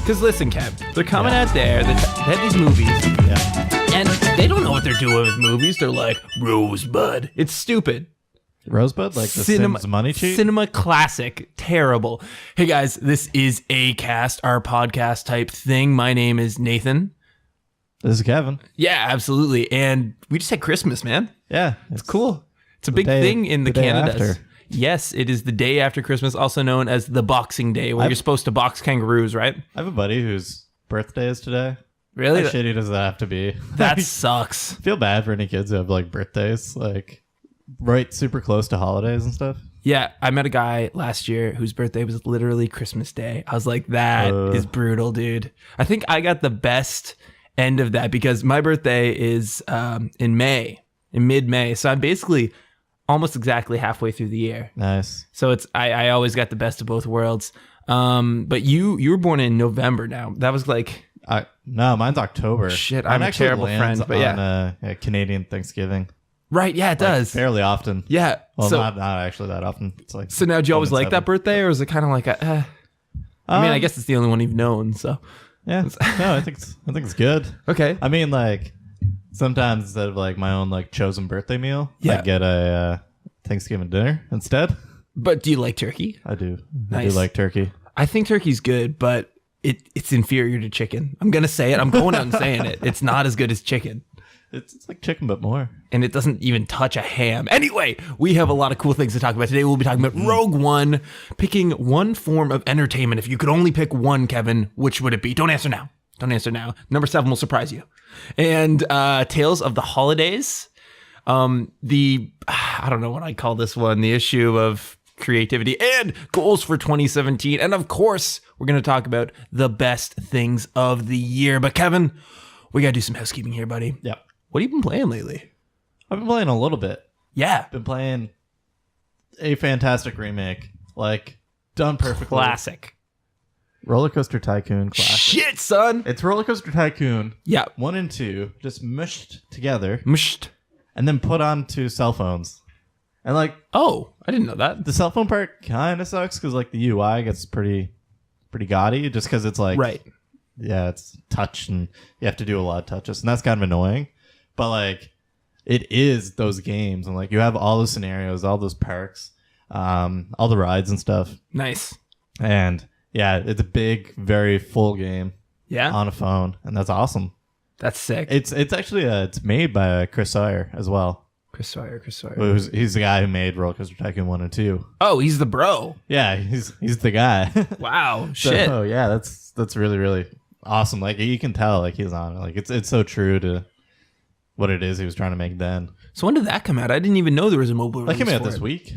Because listen, Kev, they're coming out there. They have these movies. Yeah. And they don't know what they're doing with movies. They're like, Rosebud. It's stupid. Rosebud? Like the Sims money cheat? Cinema classic. Terrible. Hey, guys, this is EhCast, our podcast type thing. My name is Nathan. This is Kevin. Yeah, absolutely. And we just had Christmas, man. Yeah. It's cool. It's a big thing in the Canada. Yes, it is the day after Christmas, also known as the Boxing Day, where you're supposed to box kangaroos, right? I have a buddy whose birthday is today. Really? How shitty does that have to be? That sucks. I feel bad for any kids who have like birthdays, like right super close to holidays and stuff. Yeah, I met a guy last year whose birthday was literally Christmas Day. I was like, that is brutal, dude. I think I got the best end of that because my birthday is in mid-May. So I'm basically almost exactly halfway through the year. Nice. So it's I always got the best of both worlds. But you were born in November now. That was like... No, mine's October. Shit, I'm a terrible friend. But on, Canadian Thanksgiving. Right, yeah, it does. Fairly often. Yeah. Well, not actually that often. It's like so now, do you always like that birthday, or is it kind of like a... I mean, I guess it's the only one you've known, so... Yeah. No, I think it's good. Okay. I mean, like... Sometimes instead of like my own like chosen birthday meal, I get a Thanksgiving dinner instead. But do you like turkey? I do. Nice. I do like turkey. I think turkey's good, but it's inferior to chicken. I'm gonna say it. I'm going out and saying it. It's not as good as chicken. It's like chicken, but more. And it doesn't even touch a ham. Anyway, we have a lot of cool things to talk about today. We'll be talking about Rogue One, picking one form of entertainment. If you could only pick one, Kevin, which would it be? Don't answer now. Number 7 will surprise you. And Tales of the Holidays. I don't know what I call this one. The issue of creativity and goals for 2017. And of course, we're going to talk about the best things of the year. But Kevin, we got to do some housekeeping here, buddy. Yeah. What have you been playing lately? I've been playing a little bit. Yeah. Been playing a fantastic remake. Like, done perfectly. Classic. Rollercoaster Tycoon classic. Shit, son. It's Rollercoaster Tycoon. Yeah. 1 and 2 just mushed together. Mushed. And then put onto cell phones. And like, oh, I didn't know that. The cell phone part kind of sucks because like the UI gets pretty gaudy just because it's like, right. Yeah, it's touch and you have to do a lot of touches and that's kind of annoying. But like, it is those games and like you have all those scenarios, all those perks, all the rides and stuff. Nice. And yeah, it's a big, very full game. Yeah. On a phone, and that's awesome. That's sick. It's actually it's made by Chris Sawyer as well. Chris Sawyer. He's the guy who made Rollercoaster Tycoon 1 and 2. Oh, he's the bro. Yeah, he's the guy. Wow, shit. Oh yeah, that's really really awesome. Like you can tell, like he's on it. Like it's so true to what it is he was trying to make then. So when did that come out? I didn't even know there was a mobile release. That came out this week.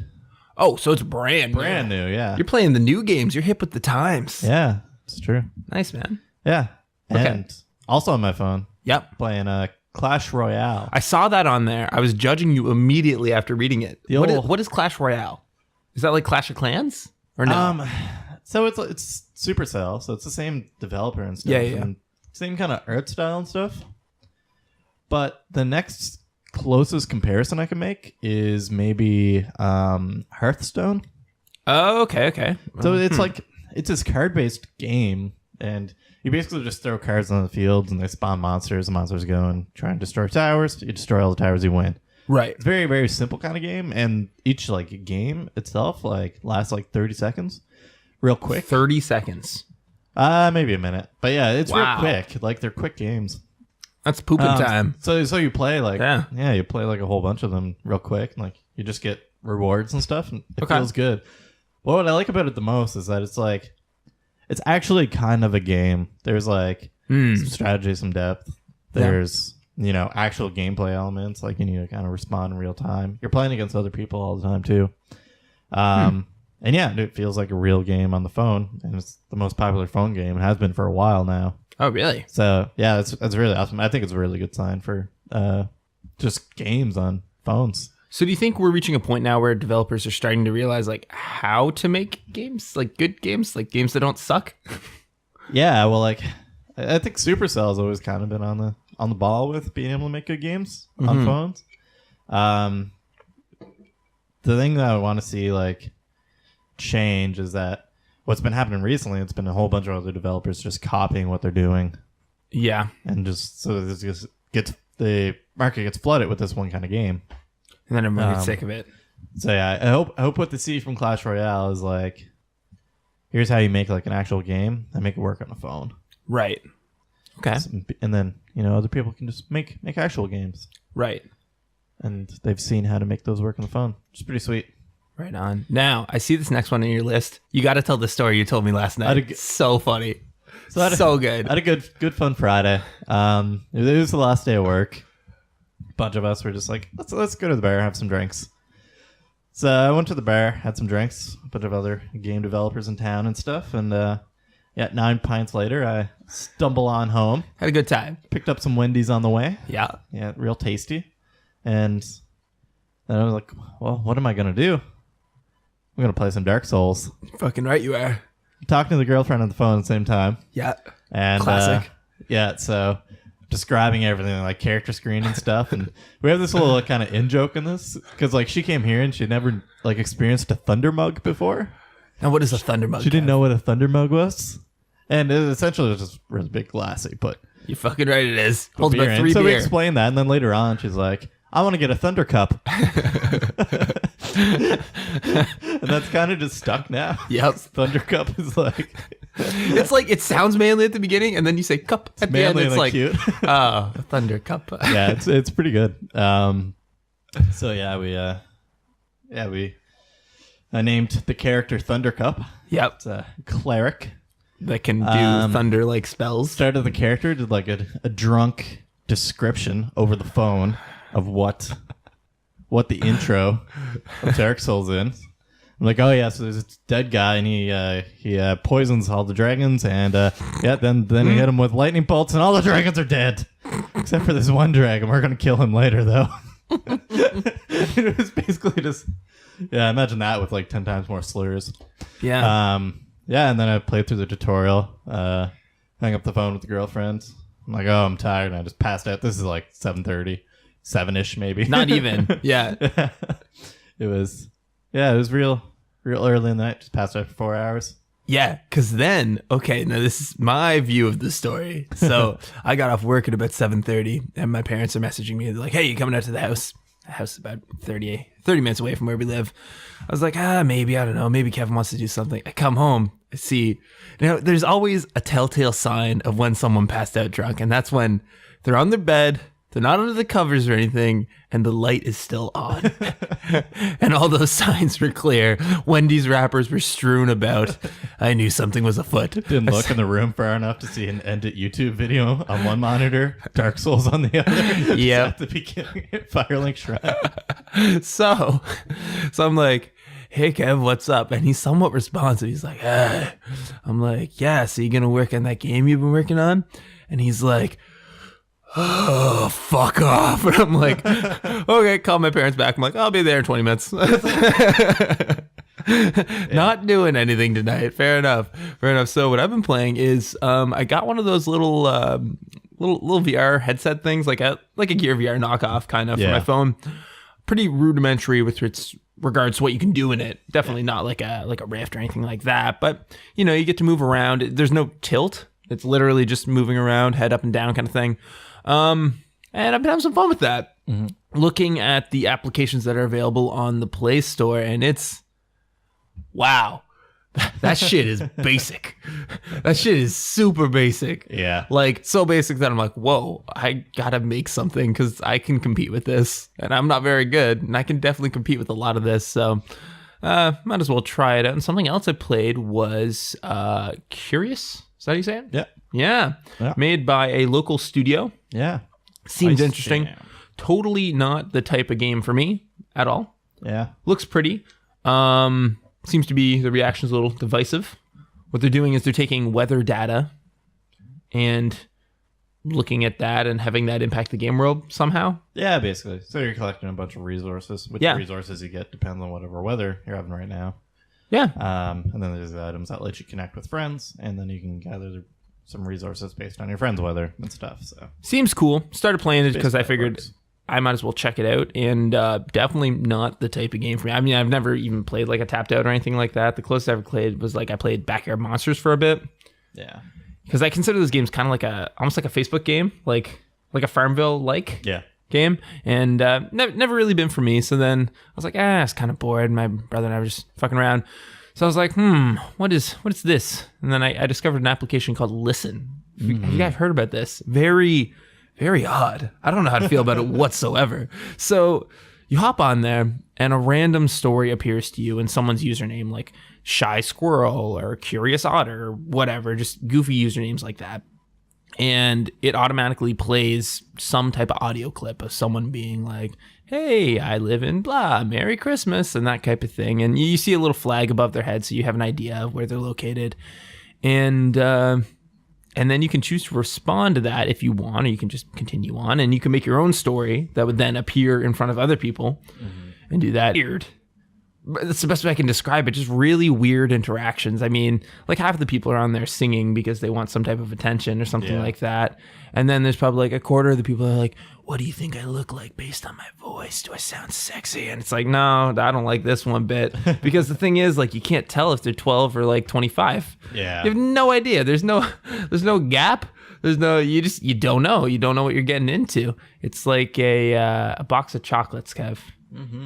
Oh, so it's brand new, yeah. You're playing the new games. You're hip with the times. Yeah, it's true. Nice, man. Yeah. Okay. And also on my phone. Yep. Playing Clash Royale. I saw that on there. I was judging you immediately after reading it. What is Clash Royale? Is that like Clash of Clans? Or no? So it's Supercell, so it's the same developer and stuff. Yeah. And same kind of art style and stuff. But the next closest comparison I can make is maybe Hearthstone. Oh, okay. So it's like it's this card-based game, and you basically just throw cards on the fields, and they spawn monsters. The monsters go and try and destroy towers. You destroy all the towers, you win. Right. It's a very very simple kind of game, and each like game itself like lasts like 30 seconds, real quick. 30 seconds. Maybe a minute, but yeah, it's real quick. Like they're quick games. That's pooping time. So you play like you play like a whole bunch of them real quick. And, like you just get rewards and stuff, and it feels good. But what I like about it the most is that it's like it's actually kind of a game. There's like some strategy, some depth. There's actual gameplay elements. Like you need to kind of respond in real time. You're playing against other people all the time too. And yeah, it feels like a real game on the phone, and it's the most popular phone game. It has been for a while now. Oh, really? So, yeah, that's really awesome. I think it's a really good sign for just games on phones. So do you think we're reaching a point now where developers are starting to realize like how to make games, like good games, like games that don't suck? Yeah, well, like I think Supercell's always kind of been on the ball with being able to make good games on phones. The thing that I want to see like change is that what's been happening recently, it's been a whole bunch of other developers just copying what they're doing. Yeah. And just so this just gets the market gets flooded with this one kind of game. And then everyone gets sick of it. So yeah, I hope what they see from Clash Royale is like, here's how you make like an actual game and make it work on a phone. Right. Okay. And then, other people can just make actual games. Right. And they've seen how to make those work on the phone. It's pretty sweet. Right on. Now, I see this next one on your list. You got to tell the story you told me last night. So funny. So good. I had a good fun Friday. It was the last day of work. A bunch of us were just like, let's go to the bar and have some drinks. So I went to the bar, had some drinks, a bunch of other game developers in town and stuff. And 9 pints later, I stumble on home. Had a good time. Picked up some Wendy's on the way. Yeah. Yeah, real tasty. And then I was like, well, what am I going to do? I'm going to play some Dark Souls. Fucking right you are. Talking to the girlfriend on the phone at the same time. Yeah. And classic. So describing everything, like character screen and stuff. And we have this little kind of in-joke in this. Because like she came here and she never like experienced a thunder mug before. Now what is a thunder mug? She didn't know what a thunder mug was. And it essentially was just a really big glass that you put. You're fucking right it is. Holds about 3 So beer. we explained that. And then later on she's like, I want to get a thunder cup. And that's kind of just stuck now. Yep. Thunder cup is like... It's like, it sounds manly at the beginning, and then you say cup at the end. It's like, cute. Oh, thunder cup. Yeah, it's pretty good. So I named the character Thunder Cup. Yep. It's a cleric that can do thunder like spells. Started the character, did like a drunk description over the phone of what the intro of Dark Souls is. I'm like, oh yeah, so there's this dead guy and he poisons all the dragons and then he hit him with lightning bolts and all the dragons are dead except for this one dragon. We're gonna kill him later though. It was basically just imagine that with like 10 times more slurs. Yeah. And then I played through the tutorial, hung up the phone with the girlfriend. I'm like, oh, I'm tired, and I just passed out. This is like 7:30, 7-ish maybe. Not even. Yeah. It was real early in the night. Just passed out for 4 hours. Yeah, because then, okay, now this is my view of the story. So I got off work at about 7:30, and my parents are messaging me. They're like, hey, you coming out to the house? The house is about 30 minutes away from where we live. I was like, maybe, I don't know. Maybe Kevin wants to do something. I come home, I see. Now, there's always a telltale sign of when someone passed out drunk, and that's when they're on their bed, they're not under the covers or anything, and the light is still on. And all those signs were clear. Wendy's wrappers were strewn about. I knew something was afoot. Didn't look in the room far enough to see an ended YouTube video on one monitor, Dark Souls on the other. Yeah. At the beginning, Firelink Shrine. So I'm like, hey, Kev, what's up? And he's somewhat responsive. He's like, hey. I'm like, yeah, so you going to work on that game you've been working on? And he's like, oh, fuck off. And I'm like, okay, call my parents back. I'm like, I'll be there in 20 minutes. Not doing anything tonight. Fair enough. So what I've been playing is I got one of those little VR headset things, like a Gear VR knockoff kind of for my phone. Pretty rudimentary with its regards to what you can do in it. Definitely not like a Rift or anything like that. But you get to move around. There's no tilt. It's literally just moving around, head up and down kind of thing. And I've been having some fun with that. Mm-hmm. Looking at the applications that are available on the Play Store, and it's wow. That shit is basic. That shit is super basic. Yeah. Like, so basic that I'm like, whoa, I gotta make something because I can compete with this. And I'm not very good, and I can definitely compete with a lot of this. So, might as well try it out. And something else I played was Quirus. Is that how you say it? Yeah. Made by a local studio. Yeah. Seems interesting. Totally not the type of game for me at all. Yeah. Looks pretty. Seems to be, the reaction's a little divisive. What they're doing is they're taking weather data and looking at that and having that impact the game world somehow. Yeah, basically. So you're collecting a bunch of resources. Which resources you get depends on whatever weather you're having right now. Yeah. And then there's the items that let you connect with friends, and then you can gather some resources based on your friends' weather and stuff. So seems cool. Started playing it because I figured I might as well check it out. And definitely not the type of game for me. I mean, I've never even played like a Tapped Out or anything like that. The closest I ever played was like I played Backyard Monsters for a bit. Yeah. Because I consider those games kind of like almost like a Facebook game, like a Farmville game, and never really been for me. So then I was like, it's kind of bored. My brother and I were just fucking around. So I was like, what is this? And then I discovered an application called Listen. Have you guys heard about this? Very, very odd. I don't know how to feel about it whatsoever. So you hop on there and a random story appears to you in someone's username, like Shy Squirrel or Curious Otter or whatever, just goofy usernames like that. And it automatically plays some type of audio clip of someone being like, hey, I live in blah, Merry Christmas, and that type of thing. And you see a little flag above their head so you have an idea of where they're located. And then you can choose to respond to that if you want, or you can just continue on. And you can make your own story that would then appear in front of other people and do that. Weird. That's the best way I can describe it. Just really weird interactions. I mean, like half of the people are on there singing because they want some type of attention or something like that. And then there's probably like a quarter of the people that are like, what do you think I look like based on my voice? Do I sound sexy? And it's like, no, I don't like this one bit. Because the thing is, like, you can't tell if they're 12 or like 25. Yeah. You have no idea. There's no gap. There's no, you don't know. You don't know what you're getting into. It's like a box of chocolates, Kev.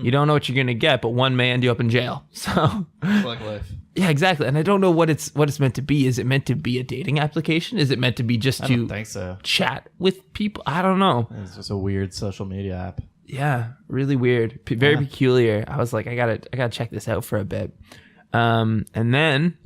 You don't know what you're gonna get, but one may end you up in jail. So it's like life. Yeah, exactly. And I don't know what it's meant to be. Is it meant to be a dating application? Is it meant to be just I don't think so. Chat with people? I don't know. It's just a weird social media app. Yeah, really weird. Very peculiar. I was like, I gotta check this out for a bit. And then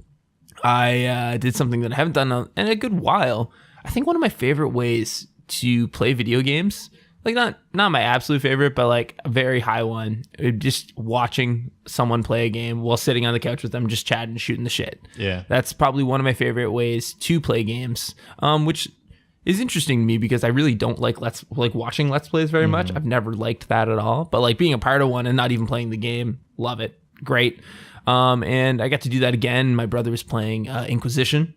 I did something that I haven't done in a good while. I think one of my favorite ways to play video games, like not my absolute favorite, but like a very high one, just watching someone play a game while sitting on the couch with them, just chatting, shooting the shit. Yeah. That's probably one of my favorite ways to play games, which is interesting to me because I really don't like watching Let's Plays very much. I've never liked that at all, but like being a part of one and not even playing the game, love it. Great. And I got to do that again. My brother was playing Inquisition.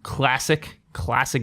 Classic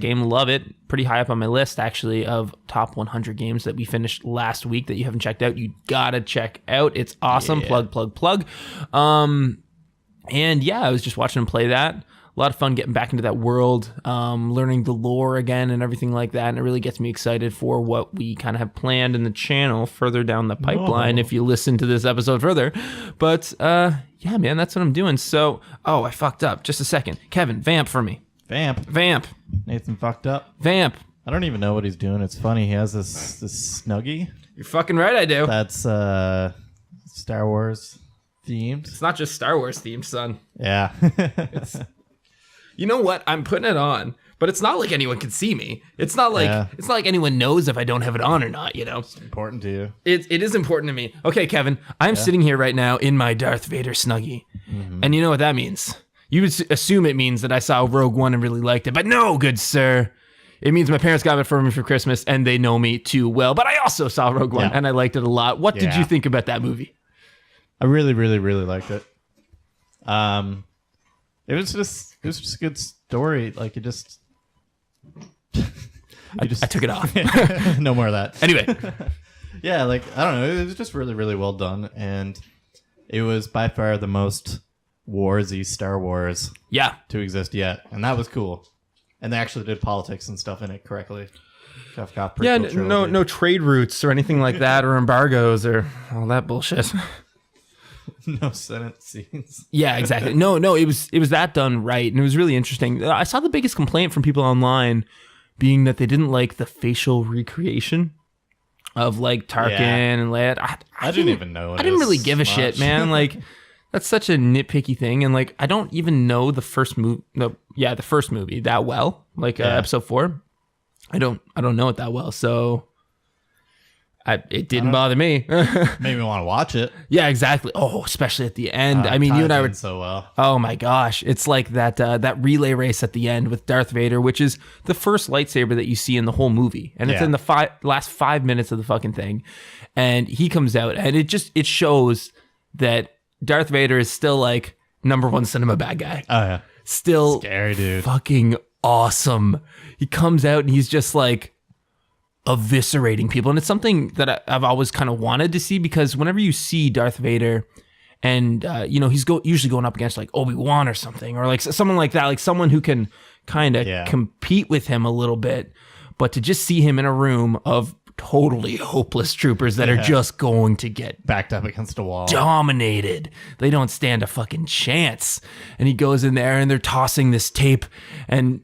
game, love it. Pretty high up on my list actually of top 100 games that we finished last week that you haven't checked out. You gotta check out. It's awesome. Yeah. Plug. And yeah, I was just watching him play that. A lot of fun getting back into that world, learning the lore again and everything like that. And it really gets me excited for what we kind of have planned in the channel further down the pipeline if you listen to this episode further. But yeah, man, that's what I'm doing. So, I fucked up. Just a second. Kevin, vamp for me. Vamp. Nathan fucked up. Vamp. I don't even know what he's doing. It's funny. He has this Snuggie. You're fucking right, I do. That's Star Wars themed. It's not just Star Wars themed, son. Yeah. You know what? I'm putting it on, but it's not like anyone can see me. It's not like anyone knows if I don't have it on or not, you know? It's important to you. It is important to me. Okay, Kevin, I'm sitting here right now in my Darth Vader Snuggie. And you know what that means? You would assume it means that I saw Rogue One and really liked it, but no, good sir. It means my parents got it for me for Christmas and they know me too well, but I also saw Rogue One and I liked it a lot. What did you think about that movie? I really, really, really liked it. It was just a good story. Like I took it off. No more of that. Anyway. Yeah, like, I don't know. It was just really, really well done. And it was by far the most warsy Star Wars to exist yet. And that was cool. And they actually did politics and stuff in it correctly. No trade routes or anything like that, or embargoes or all that bullshit. No Senate scenes. Yeah, exactly. No, it was that done right, and it was really interesting. I saw the biggest complaint from people online being that they didn't like the facial recreation of like Tarkin and Leia. I didn't even know. I didn't really give a shit, man. Like that's such a nitpicky thing, and like I don't even know the first movie. The first movie that well. Like episode 4, I don't know it that well, so. It didn't bother me. Made me want to watch it. Yeah, exactly. Oh, especially at the end. I mean, you and I were so well. Oh my gosh, it's like that relay race at the end with Darth Vader, which is the first lightsaber that you see in the whole movie, and it's in the last 5 minutes of the fucking thing, and he comes out, and it shows that Darth Vader is still like #1 cinema bad guy. Oh yeah, still scary dude. Fucking awesome. He comes out and he's just like. eviscerating people. And it's something that I've always kind of wanted to see, because whenever you see Darth Vader and, he's usually going up against like Obi-Wan or something, or like someone like that, like someone who can kind of compete with him a little bit. But to just see him in a room of totally hopeless troopers that are just going to get backed up against a wall, dominated. They don't stand a fucking chance. And he goes in there and they're tossing this tape. And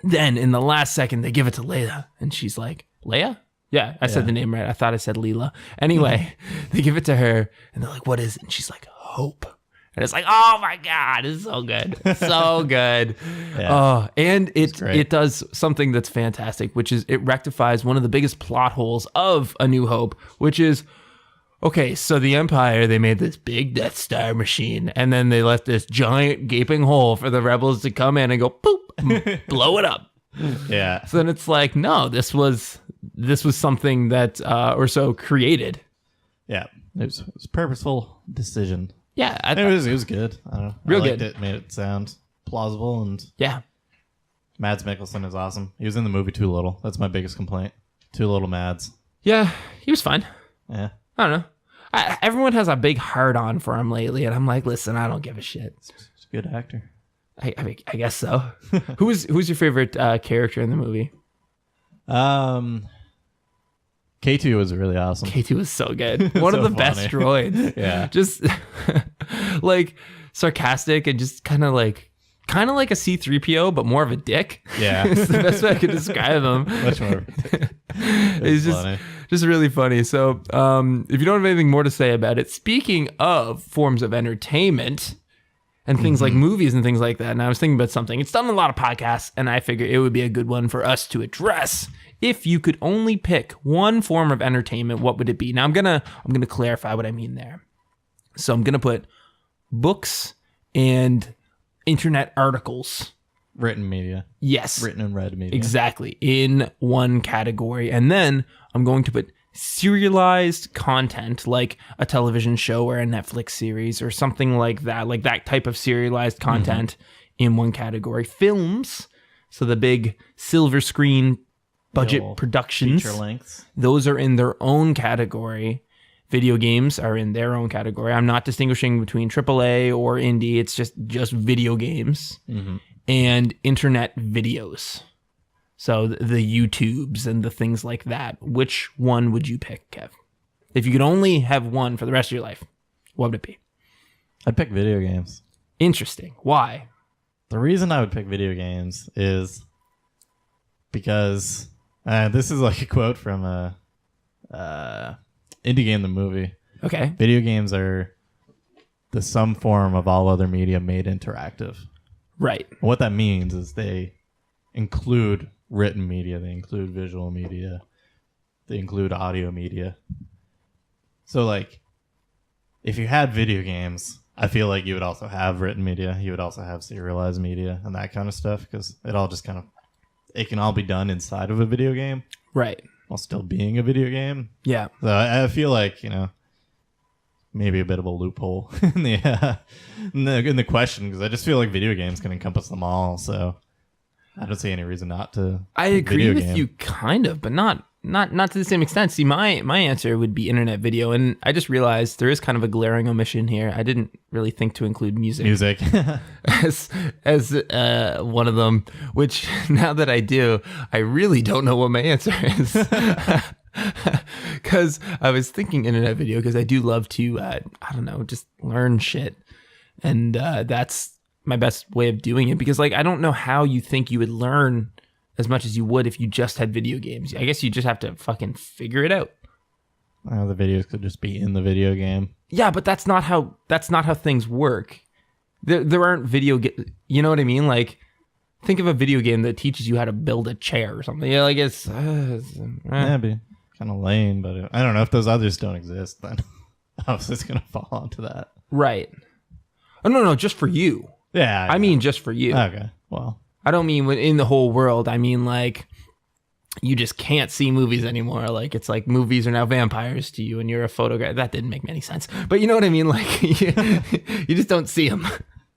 then in the last second, they give it to Leia. And she's like, Leia? Yeah, I said the name right. I thought I said Leela. Anyway, they give it to her and they're like, what is it? And she's like, hope. And it's like, oh my God, it's so good. So good. And it does something that's fantastic, which is it rectifies one of the biggest plot holes of A New Hope, which is, okay, so the Empire, they made this big Death Star machine, and then they left this giant gaping hole for the rebels to come in and go, boop, and blow it up. Yeah. So then it's like, no, this was something that Orso created. Yeah. It was a purposeful decision. Yeah, it was good. I don't know. Real I liked good. It made it sound plausible, and Mads Mikkelsen is awesome. He was in the movie too little. That's my biggest complaint. Too little Mads. Yeah, he was fine. Yeah, I don't know. Everyone has a big hard on for him lately, and I'm like, listen, I don't give a shit. He's a good actor. I guess so. Who's your favorite character in the movie? K2 was really awesome. K2 was so good. One of the best droids. Yeah. Just like sarcastic and just kind of like a C-3PO, but more of a dick. Yeah. It's the best way I could describe him. Much more. It's just really funny. So if you don't have anything more to say about it, speaking of forms of entertainment and things like movies and things like that, and I was thinking about something. It's done a lot of podcasts, and I figure it would be a good one for us to address. If you could only pick one form of entertainment, what would it be? Now I'm gonna clarify what I mean there. So I'm gonna put books and internet articles. Written media. Yes. Written and read media. Exactly. In one category. And then I'm going to put serialized content, like a television show or a Netflix series or something like that type of serialized content in one category. Films, so the big silver screen budget productions, feature lengths, those are in their own category. Video games are in their own category. I'm not distinguishing between AAA or indie. It's just video games. And internet videos. So the YouTubes and the things like that. Which one would you pick, Kev? If you could only have one for the rest of your life, what would it be? I'd pick video games. Interesting. Why? The reason I would pick video games is because this is like a quote from Indie Game the movie. Okay. Video games are the some form of all other media made interactive. Right. What that means is they include written media, they include visual media, they include audio media. So like, if you had video games, I feel like you would also have written media, you would also have serialized media and that kind of stuff, because it all just it can all be done inside of a video game. Right. While still being a video game. Yeah. So I feel like, maybe a bit of a loophole in the question, because I just feel like video games can encompass them all. So I don't see any reason not to. I agree with you kind of, but not to the same extent. See, my answer would be internet video, and I just realized there is kind of a glaring omission here. I didn't really think to include music as one of them, which now that I do, I really don't know what my answer is. Because I was thinking internet video, because I do love to, just learn shit. And that's my best way of doing it, because I don't know how you think you would learn as much as you would if you just had video games. I guess you just have to fucking figure it out. The videos could just be in the video game. Yeah, but that's not how things work. There aren't you know what I mean? Like, think of a video game that teaches you how to build a chair or something. Yeah, it's That'd be kind of lame, but I don't know if those others don't exist, then I was just gonna fall onto that. Right. Oh no, just for you. Yeah. I mean just for you. Okay. Well, I don't mean in the whole world. I mean you just can't see movies anymore. Like, it's like movies are now vampires to you and you're a photograph. That didn't make any sense. But you know what I mean? Like, you just don't see them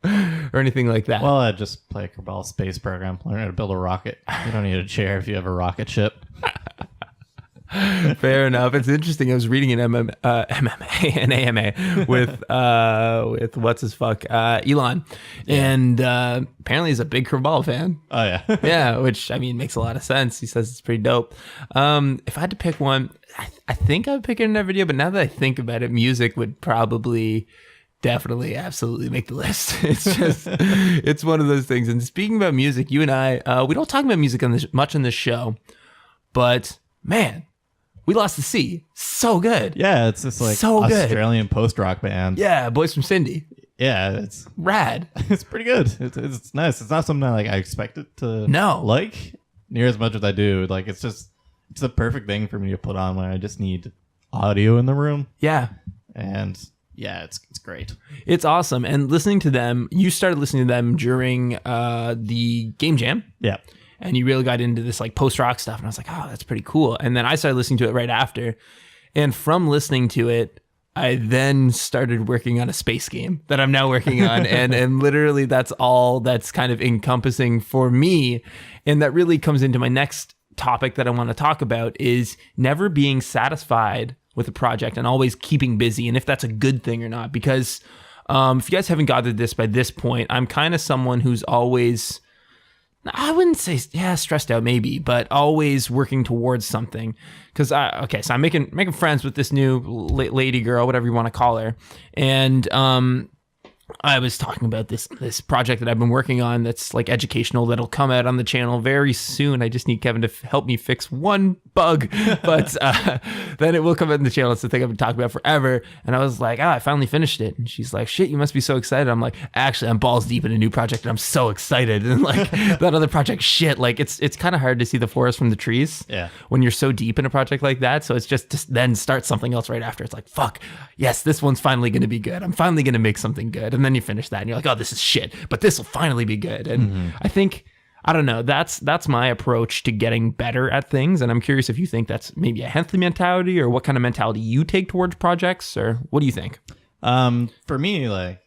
or anything like that. Well, just play a Kerbal space program. Learn how to build a rocket. You don't need a chair if you have a rocket ship. Fair enough. It's interesting. I was reading an MMA, an AMA with what's his fuck, Elon, and apparently he's a big Curveball fan. Oh yeah, yeah, which I mean makes a lot of sense. He says it's pretty dope. If I had to pick one, I think I would pick it in that video. But now that I think about it, music would probably. Definitely, absolutely make the list. It's just, it's one of those things. And speaking about music, you and I, we don't talk about music much on this show, but man, We Lost the Sea, so good. Yeah, it's this like so Australian post-rock band. Yeah, Boys from Cindy. Yeah, it's rad. It's pretty good. It's nice. It's not something I expected to like near as much as I do. Like it's the perfect thing for me to put on when I just need audio in the room. Yeah, and. Yeah, it's great. It's awesome. And listening to them, you started listening to them during the Game Jam. Yeah. And you really got into this like post-rock stuff. And I was like, oh, that's pretty cool. And then I started listening to it right after. And from listening to it, I then started working on a space game that I'm now working on. and literally that's all that's kind of encompassing for me. And that really comes into my next topic that I want to talk about is never being satisfied with a project and always keeping busy, and if that's a good thing or not. Because if you guys haven't gathered this by this point, I'm kind of someone who's always, I wouldn't say stressed out maybe, but always working towards something. Because so I'm making friends with this new lady girl, whatever you want to call her, and I was talking about this project that I've been working on that's like educational that'll come out on the channel very soon. I just need Kevin to help me fix one bug, but then it will come out in the channel. It's the thing I've been talking about forever. And I was like, I finally finished it. And she's like, shit, you must be so excited. I'm like, actually, I'm balls deep in a new project and I'm so excited. And like that other project, shit, like it's kind of hard to see the forest from the trees when you're so deep in a project like that. So it's just then start something else right after. It's like, fuck, yes, this one's finally going to be good. I'm finally going to make something good. And then you finish that and you're like, oh, this is shit, but this will finally be good. And I think, I don't know, that's my approach to getting better at things. And I'm curious if you think that's maybe a healthy mentality or what kind of mentality you take towards projects, or what do you think? For me, like,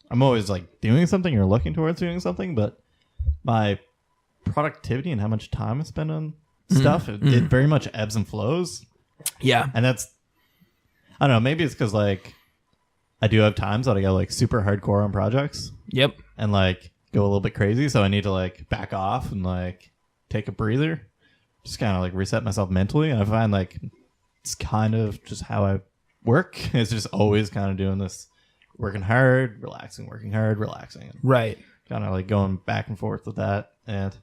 I'm always like doing something or looking towards doing something, but my productivity and how much time I spend on stuff, it very much ebbs and flows. Yeah. And that's, I don't know, maybe it's because like, I do have times that I go like super hardcore on projects. Yep. And like go a little bit crazy. So I need to like back off and like take a breather. Just kind of like reset myself mentally. And I find like it's kind of just how I work. It's just always kind of doing this working hard, relaxing, working hard, relaxing. Right. Kind of like going back and forth with that. And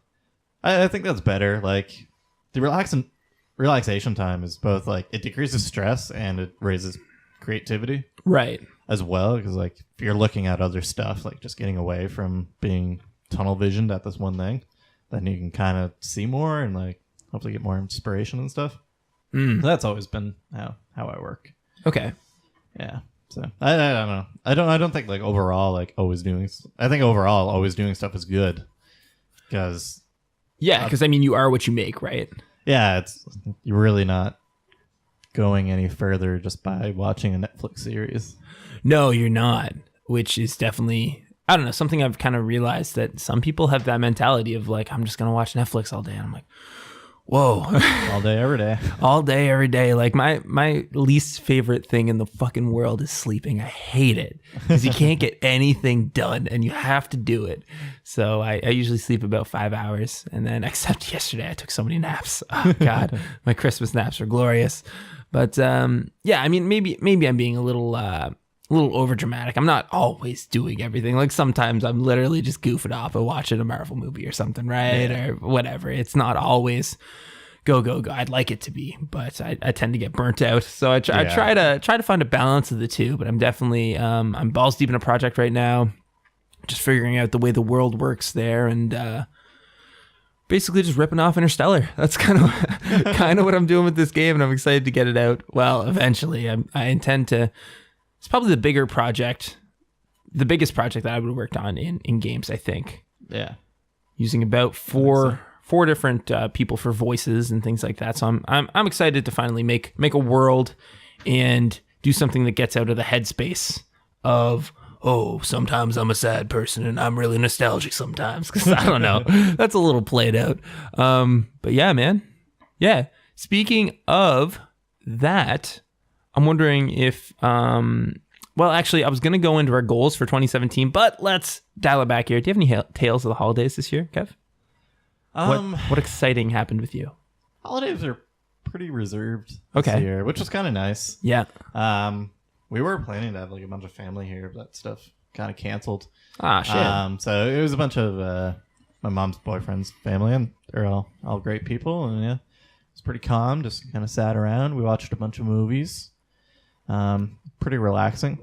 I think that's better. Like the relaxation time is both like it decreases stress and it raises creativity. Right. As well, because like if you're looking at other stuff, like just getting away from being tunnel visioned at this one thing, then you can kind of see more and like hopefully get more inspiration and stuff. So that's always been how I work. Okay. Yeah. So I don't know. I don't think like overall like always doing. I think overall always doing stuff is good because. Yeah, because I mean you are what you make, right? Yeah, it's you're really not going any further just by watching a Netflix series. No, you're not, which is definitely, I don't know, something I've kind of realized that some people have that mentality of like, I'm just going to watch Netflix all day. And I'm like, whoa. All day, every day. All day, every day. Like my least favorite thing in the fucking world is sleeping. I hate it because you can't get anything done and you have to do it. So I usually sleep about 5 hours. And then, except yesterday, I took so many naps. Oh, God. My Christmas naps are glorious. But yeah, I mean, maybe I'm being a little over dramatic. I'm not always doing everything. Like sometimes I'm literally just goofing off and watching a Marvel movie or something, right? Yeah. Or whatever. It's not always go. I'd like it to be, but I tend to get burnt out. So I try to find a balance of the two. But I'm definitely I'm balls deep in a project right now, just figuring out the way the world works there and. Basically just ripping off Interstellar. That's kind of what I'm doing with this game, and I'm excited to get it out. Well, eventually, I intend to. It's probably the biggest project that I would have worked on in games. I think. Yeah. Using about four different people for voices and things like that. So I'm excited to finally make a world and do something that gets out of the headspace of. Oh, sometimes I'm a sad person and I'm really nostalgic sometimes because I don't know. That's a little played out. But yeah, man. Yeah. Speaking of that, I'm wondering if, well, actually, I was going to go into our goals for 2017, but let's dial it back here. Do you have any tales of the holidays this year, Kev? What exciting happened with you? Holidays are pretty reserved this year, which was kind of nice. Yeah. We were planning to have like a bunch of family here, but that stuff kind of canceled. Ah, shit. So it was a bunch of my mom's boyfriend's family, and they're all great people, and yeah, it's pretty calm. Just kind of sat around. We watched a bunch of movies. Pretty relaxing.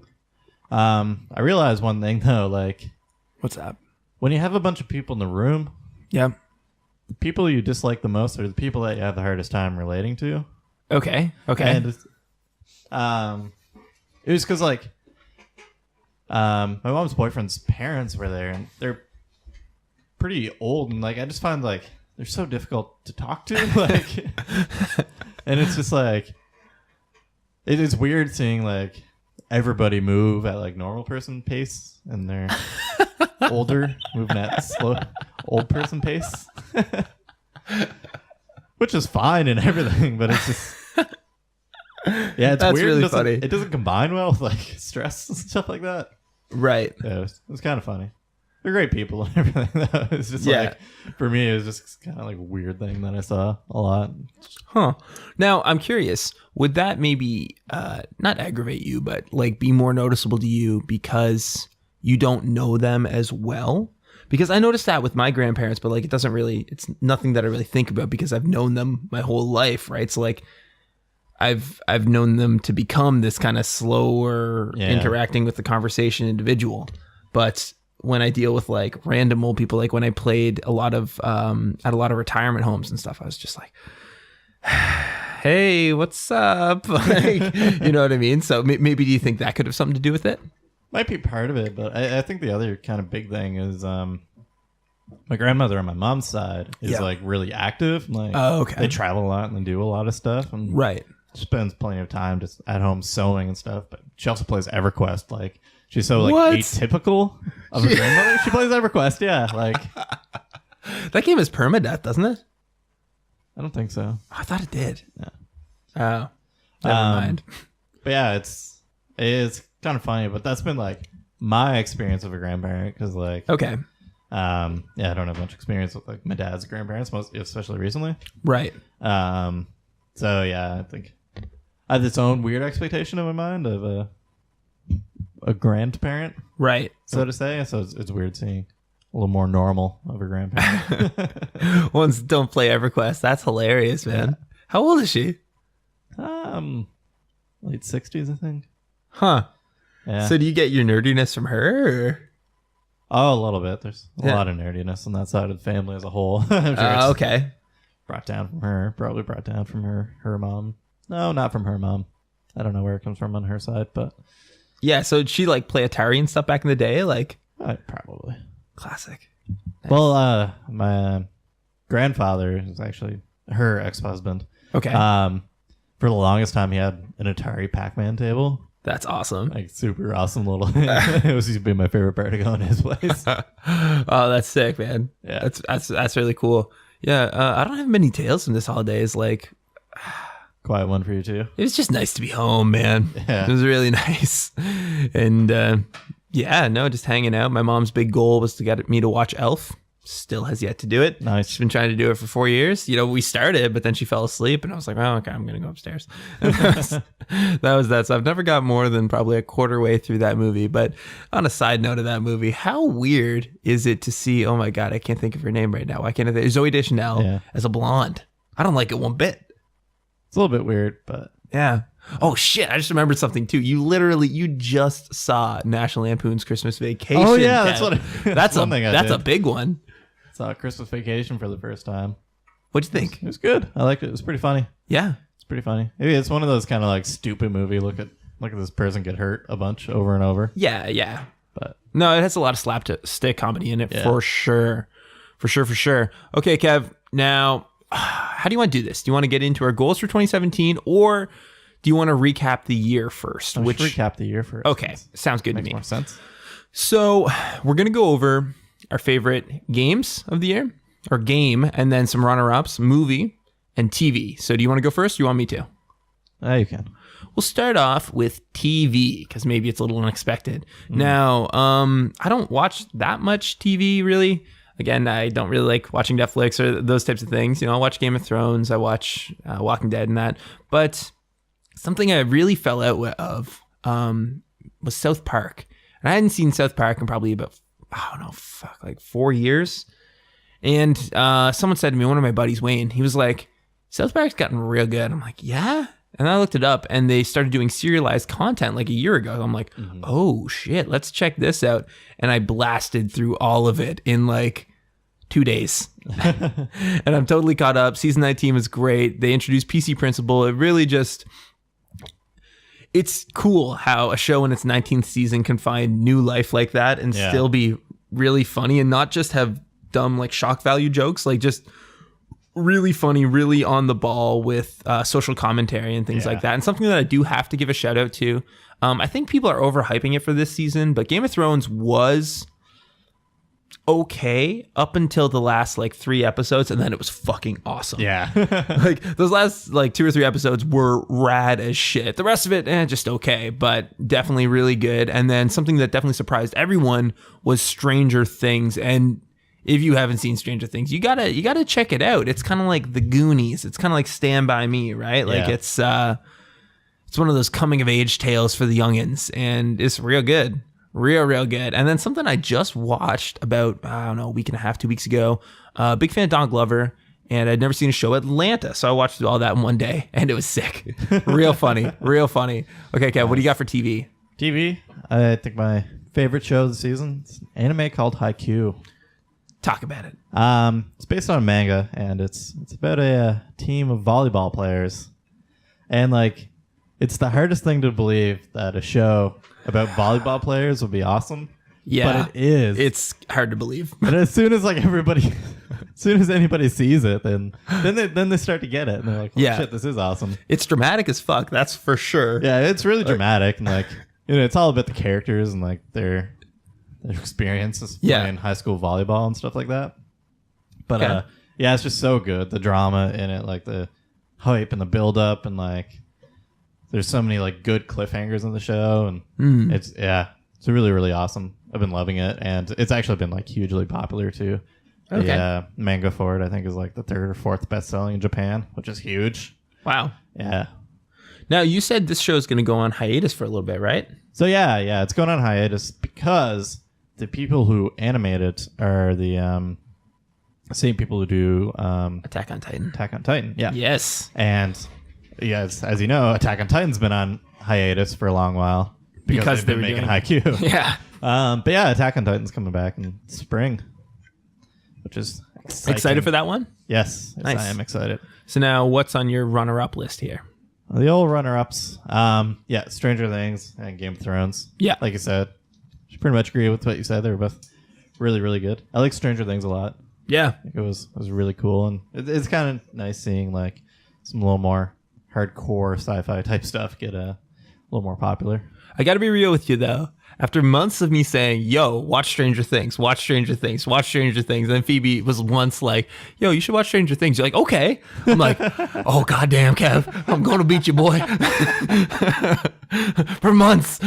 I realized one thing though, like, what's that? When you have a bunch of people in the room, yeah, the people you dislike the most are the people that you have the hardest time relating to. Okay. And it was because like my mom's boyfriend's parents were there, and they're pretty old, and like I just find like they're so difficult to talk to, like, and it's just like it is weird seeing like everybody move at like normal person pace, and they're older moving at slow old person pace, which is fine and everything, but it's just yeah, it's That's weird. really funny. It doesn't combine well with like stress and stuff like that. Right. Yeah, it was kind of funny. They're great people and everything. Though. It's just like, for me, it was just kind of like a weird thing that I saw a lot. Huh. Now, I'm curious, would that maybe not aggravate you, but like be more noticeable to you because you don't know them as well? Because I noticed that with my grandparents, but like it's nothing that I really think about because I've known them my whole life, right? So like I've known them to become this kind of slower interacting with the conversation individual. But when I deal with like random old people, like when I played a lot of at a lot of retirement homes and stuff, I was just like, hey, what's up? Like, you know what I mean? So maybe do you think that could have something to do with it? Might be part of it, but I think the other kind of big thing is my grandmother on my mom's side is like really active. Like, they travel a lot and they do a lot of stuff. And right. Spends plenty of time just at home sewing and stuff, but she also plays EverQuest. Like, she's so like atypical of a grandmother. She plays EverQuest, yeah. Like that game is permadeath, doesn't it? I don't think so. I thought it did. Yeah. Oh, never mind. But yeah, it's kind of funny. But that's been like my experience of a grandparent because like yeah, I don't have much experience with like my dad's grandparents, especially recently. Right. So yeah, I think I have this own weird expectation in my mind of a grandparent, right? So to say. So it's weird seeing a little more normal of a grandparent. Ones don't play EverQuest. That's hilarious, man. Yeah. How old is she? Late 60s, I think. Huh. Yeah. So do you get your nerdiness from her? Or? Oh, a little bit. There's a lot of nerdiness on that side of the family as a whole. I'm sure okay. Brought down from her. Probably brought down from her mom. No, not from her mom. I don't know where it comes from on her side, but yeah. So did she like play Atari and stuff back in the day? Like probably classic. Nice. Well, my grandfather is actually her ex-husband. Okay. For the longest time, he had an Atari Pac-Man table. That's awesome. Like super awesome little. It was used to be my favorite part to go in his place. Oh, that's sick, man. Yeah, that's really cool. Yeah, I don't have many tales from this holidays. Like, quiet one for you too. It was just nice to be home, man. Yeah. It was really nice, and just hanging out. My mom's big goal was to get me to watch Elf. Still has yet to do it. Nice. She's been trying to do it for 4 years. You know, we started, but then she fell asleep, and I was like, "Oh, okay, I'm gonna go upstairs." That was that. So I've never got more than probably a quarter way through that movie. But on a side note of that movie, how weird is it to see? Oh my god, I can't think of her name right now. Why can't I think? Zooey Deschanel as a blonde. I don't like it one bit. It's a little bit weird, but yeah. Oh shit! I just remembered something too. You just saw National Lampoon's Christmas Vacation. Oh yeah, that's what. That's a big one. Saw Christmas Vacation for the first time. What'd you think? It was good. I liked it. It was pretty funny. Yeah, it's pretty funny. Maybe it's one of those kind of like stupid movie. Look at this person get hurt a bunch over and over. Yeah. But no, it has a lot of slapstick comedy in it for sure. For sure. Okay, Kev. Now, how do you want to do this? Do you want to get into our goals for 2017, or do you want to recap the year first? Recap the year first. Okay, sounds good to me. Makes more sense. So we're gonna go over our favorite games of the year, or game, and then some runner-ups, movie, and TV. So do you want to go first? Or you want me to? You can. We'll start off with TV because maybe it's a little unexpected. Now, I don't watch that much TV really. Again, I don't really like watching Netflix or those types of things. I watch Game of Thrones, I watch Walking Dead and that. But something I really fell out of was South Park. And I hadn't seen South Park in probably about, like 4 years. And someone said to me, one of my buddies, Wayne, he was like, South Park's gotten real good. I'm like, yeah? And I looked it up and they started doing serialized content like a year ago. I'm like, oh shit, let's check this out. And I blasted through all of it in like 2 days. And I'm totally caught up. Season 19 was great. They introduced PC Principle. It really it's cool how a show in its 19th season can find new life like that and still be really funny and not just have dumb like shock value jokes, like just really funny, really on the ball with social commentary and things like that. And something that I do have to give a shout out to. I think people are overhyping it for this season, but Game of Thrones was okay up until the last like 3 episodes, and then it was fucking awesome. Yeah. Like those last like 2 or 3 episodes were rad as shit. The rest of it, just okay, but definitely really good. And then something that definitely surprised everyone was Stranger Things. And if you haven't seen Stranger Things, you gotta check it out. It's kind of like The Goonies. It's kind of like Stand By Me, right? Like it's one of those coming of age tales for the youngins, and it's real good, real good. And then something I just watched about a week and a half, 2 weeks ago. Big fan of Don Glover, and I'd never seen a show, Atlanta, so I watched all that in one day, and it was sick. Real funny, real funny. Okay, Kev, what do you got for TV? TV. I think my favorite show of the season is an anime called Haikyuu. Talk about it. It's based on a manga, and it's about a team of volleyball players. And like, it's the hardest thing to believe that a show about volleyball players would be awesome. Yeah, but it is. It's hard to believe. But as soon as like as soon as anybody sees it, then they start to get it, and they're like, "Oh shit, this is awesome." It's dramatic as fuck. That's for sure. Yeah, it's really dramatic, and like it's all about the characters and like their experiences playing high school volleyball and stuff like that. But it's just so good. The drama in it, like the hype and the build up, and like there's so many like good cliffhangers in the show, and it's really, really awesome. I've been loving it, and it's actually been like hugely popular too. The manga for it, I think, is like the 3rd or 4th best selling in Japan, which is huge. Wow. Yeah. Now you said this show is going to go on hiatus for a little bit, right? So yeah, it's going on hiatus because the people who animate it are the same people who do Attack on Titan. Attack on Titan, yeah. Yes. And yes, as you know, Attack on Titan's been on hiatus for a long while because they've been making Haikyuu. Yeah. But yeah, Attack on Titan's coming back in spring, which is exciting. Excited for that one? Yes, nice. I am excited. So now, what's on your runner-up list here? The old runner-ups, Stranger Things and Game of Thrones. Yeah, like you said. Pretty much agree with what you said. They were both really, really good. I like Stranger Things a lot. Yeah, I think it was really cool, and it's kind of nice seeing like some little more hardcore sci-fi type stuff get a little more popular. I got to be real with you though. After months of me saying, yo, watch Stranger Things, watch Stranger Things, watch Stranger Things. And Phoebe was once like, yo, you should watch Stranger Things. You're like, okay. I'm like, oh, goddamn, Kev, I'm going to beat you, boy. For months,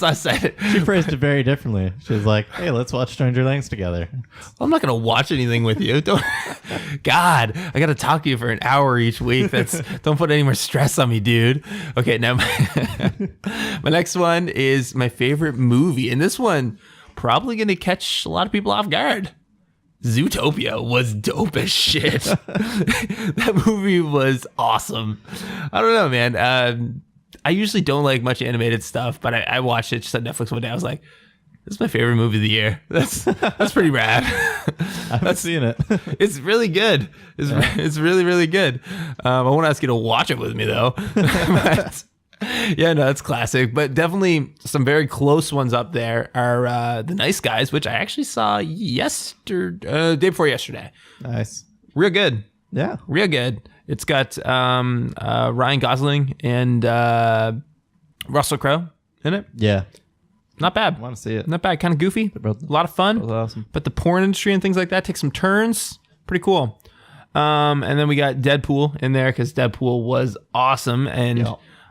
I said it. She phrased it very differently. She was like, hey, let's watch Stranger Things together. I'm not going to watch anything with you. God, I got to talk to you for an hour each week. Don't put any more stress on me, dude. Okay, now my next one is my favorite movie, and this one probably gonna catch a lot of people off guard. Zootopia was dope as shit. That movie was awesome. I don't know, man. I usually don't like much animated stuff, but I watched it just on Netflix one day. I was like, this is my favorite movie of the year. That's pretty rad. I haven't seen it. It's really good. It's really, really good. I won't ask you to watch it with me though. But, yeah, no, it's classic, but definitely some very close ones up there are The Nice Guys, which I actually saw day before yesterday. Nice. Real good. Yeah. Real good. It's got Ryan Gosling and Russell Crowe in it. Yeah. Not bad. I want to see it. Not bad. Kind of goofy. A lot of fun. Awesome. But the porn industry and things like that take some turns. Pretty cool. And then we got Deadpool in there because Deadpool was awesome. And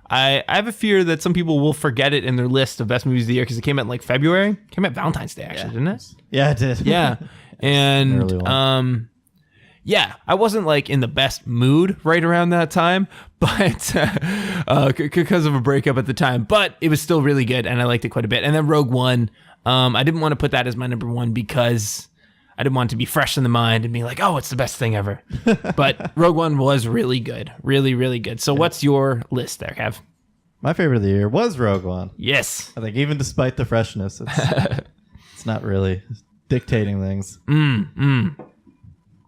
I have a fear that some people will forget it in their list of best movies of the year because it came out in like February. It came out Valentine's Day, actually, didn't it? Yeah, it did. Yeah. And yeah, I wasn't like in the best mood right around that time, but because of a breakup at the time, but it was still really good and I liked it quite a bit. And then Rogue One, I didn't want to put that as my number one because I didn't want it to be fresh in the mind and be like, oh, it's the best thing ever. But Rogue One was really good. Really, really good. So what's your list there, Kev? My favorite of the year was Rogue One. Yes. I think even despite the freshness, it's not really dictating things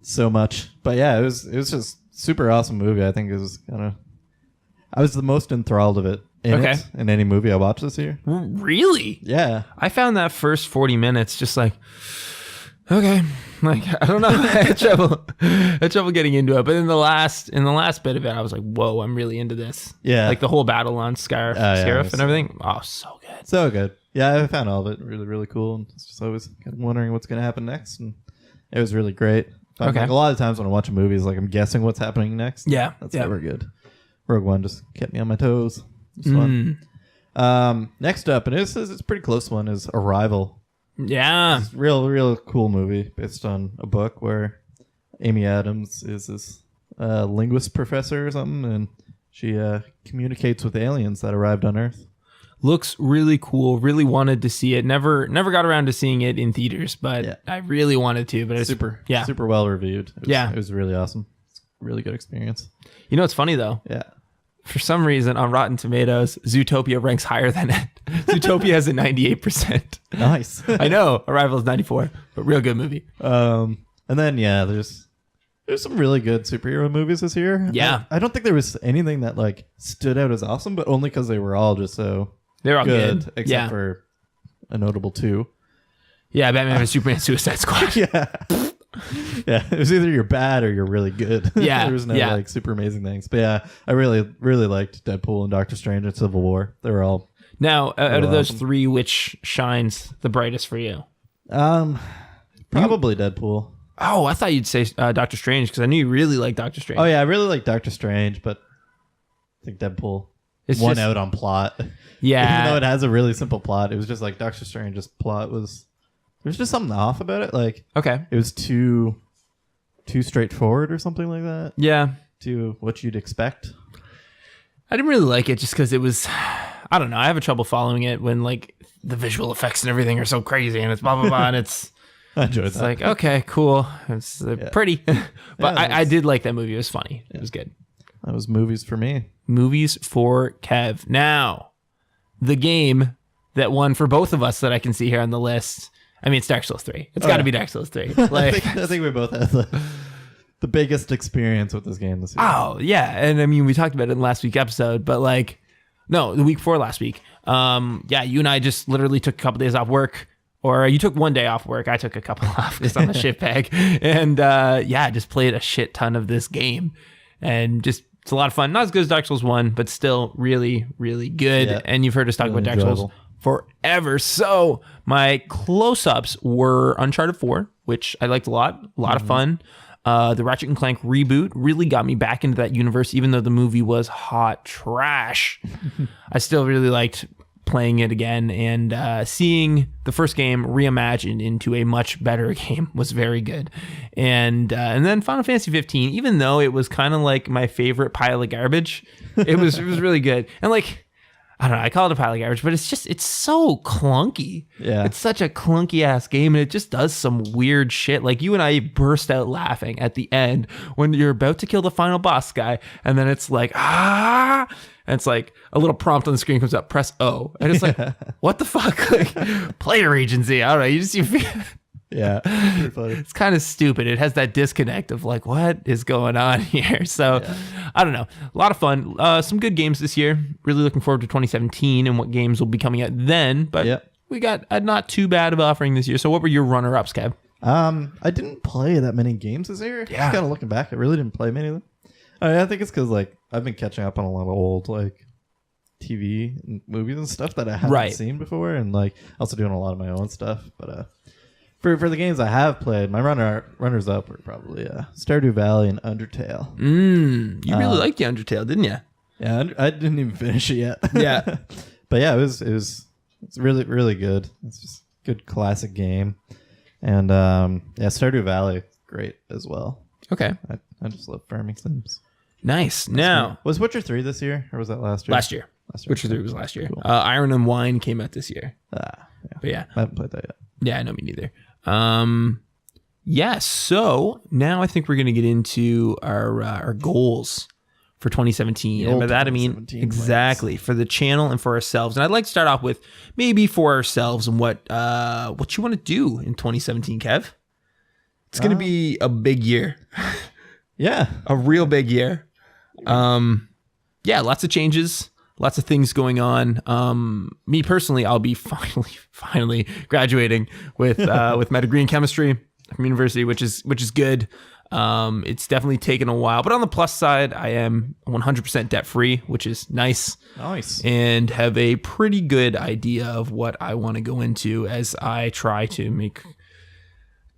so much. But yeah, it was just super awesome movie. I think it was I was the most enthralled of it in any movie I watched this year. Really? Yeah. I found that first 40 minutes just like, okay, like I don't know, I had trouble getting into it. But in the last bit of it, I was like, whoa, I'm really into this. Yeah, like the whole battle on Scarif and everything. Oh, so good, so good. Yeah, I found all of it really, really cool. And it's just always kind of wondering what's going to happen next, and it was really great. Like a lot of times when I watch a movie, it's like I'm guessing what's happening next. Yeah, that's never good. Rogue One just kept me on my toes. It was fun. Next up, and it's a pretty close one, is Arrival. Yeah. It's real cool movie based on a book where Amy Adams is this linguist professor or something, and she communicates with aliens that arrived on Earth. Looks really cool. Really wanted to see it. Never got around to seeing it in theaters, but I really wanted to. But it's super well reviewed. It was really awesome. It's a really good experience. You know what's funny though? Yeah. For some reason, on Rotten Tomatoes, Zootopia ranks higher than it. Zootopia has a 98%. Nice. I know. Arrival is 94, but real good movie. And then there's some really good superhero movies this year. Yeah. I don't think there was anything that like stood out as awesome, but only because they were all just so they're all good. Except for a notable two. Yeah, Batman and Superman Suicide Squad. Yeah. Yeah, it was either you're bad or you're really good. Yeah. There was no like super amazing things. But yeah, I really, really liked Deadpool and Doctor Strange and Civil War. They were all now out of those three, which shines the brightest for you? Probably Deadpool. Oh, I thought you'd say Doctor Strange because I knew you really liked Doctor Strange. Oh yeah, I really like Doctor Strange, but I think Deadpool won out on plot. Yeah, even though it has a really simple plot, it was just like Doctor Strange's plot was. There's just something off about it. Like, it was too straightforward or something like that. Yeah. To what you'd expect. I didn't really like it just because it was, I don't know. I have a trouble following it when like the visual effects and everything are so crazy and it's blah, blah, blah. And it's, I enjoyed that. Like, okay, cool. It's pretty. But I did like that movie. It was funny. It was good. That was movies for me. Movies for Kev. Now, the game that won for both of us that I can see here on the list. I mean, it's Dark Souls 3. It's got to be Dark Souls 3. Like, I think we both had the biggest experience with this game this year. Oh, yeah. And I mean, we talked about it in last week's episode, but like, no, the week before last week. Yeah, you and I just literally took a couple days off work, or you took one day off work. I took a couple off because I'm a shitbag. And just played a shit ton of this game. And just, it's a lot of fun. Not as good as Dark Souls 1, but still really, really good. Yeah, and you've heard us talk about Dark Souls forever. So my close-ups were Uncharted 4, which I liked a lot of fun. The Ratchet and Clank reboot really got me back into that universe, even though the movie was hot trash. I still really liked playing it again, and seeing the first game reimagined into a much better game was very good. And then Final Fantasy 15, even though it was kind of like my favorite pile of garbage, it was really good. And like, I don't know, I call it a pile of garbage, but it's so clunky. Yeah. It's such a clunky ass game, and it just does some weird shit. Like, you and I burst out laughing at the end when you're about to kill the final boss guy, and then it's like, and it's like a little prompt on the screen comes up, press O. And it's like, what the fuck? Like, player agency. I don't know. You feel. Yeah, pretty funny. It's kind of stupid. It has that disconnect of like, what is going on here? So I don't know. A lot of fun. Some good games this year. Really looking forward to 2017 and what games will be coming out then. But we got a not too bad of offering this year. So what were your runner-ups, Kev? I didn't play that many games this year. Yeah. Just kind of looking back, I really didn't play many of them. I think it's because like I've been catching up on a lot of old like TV and movies and stuff that I haven't seen before, and like also doing a lot of my own stuff. But For the games I have played, my runners up were probably Stardew Valley and Undertale. You really liked the Undertale, didn't you? Yeah, I didn't even finish it yet. Yeah. But yeah, it's really, really good. It's just a good classic game. And Stardew Valley, great as well. Okay. I just love farming sims. Nice. Now, was Witcher 3 this year, or was that last year? Last year. Witcher 3 was last year. Cool. Iron and Wine came out this year. Yeah. But yeah. I haven't played that yet. Yeah, no, me neither. So now I think we're going to get into our goals for 2017. And by that I mean exactly for the channel and for ourselves. And I'd like to start off with maybe for ourselves and what you want to do in 2017, Kev. It's going to be a big year. Yeah. A real big year. Lots of changes, lots of things going on. Me personally, I'll be finally graduating with my degree in chemistry from university, which is good. It's definitely taken a while, but on the plus side, I am 100% debt free, which is nice. Nice. And have a pretty good idea of what I want to go into as I try to make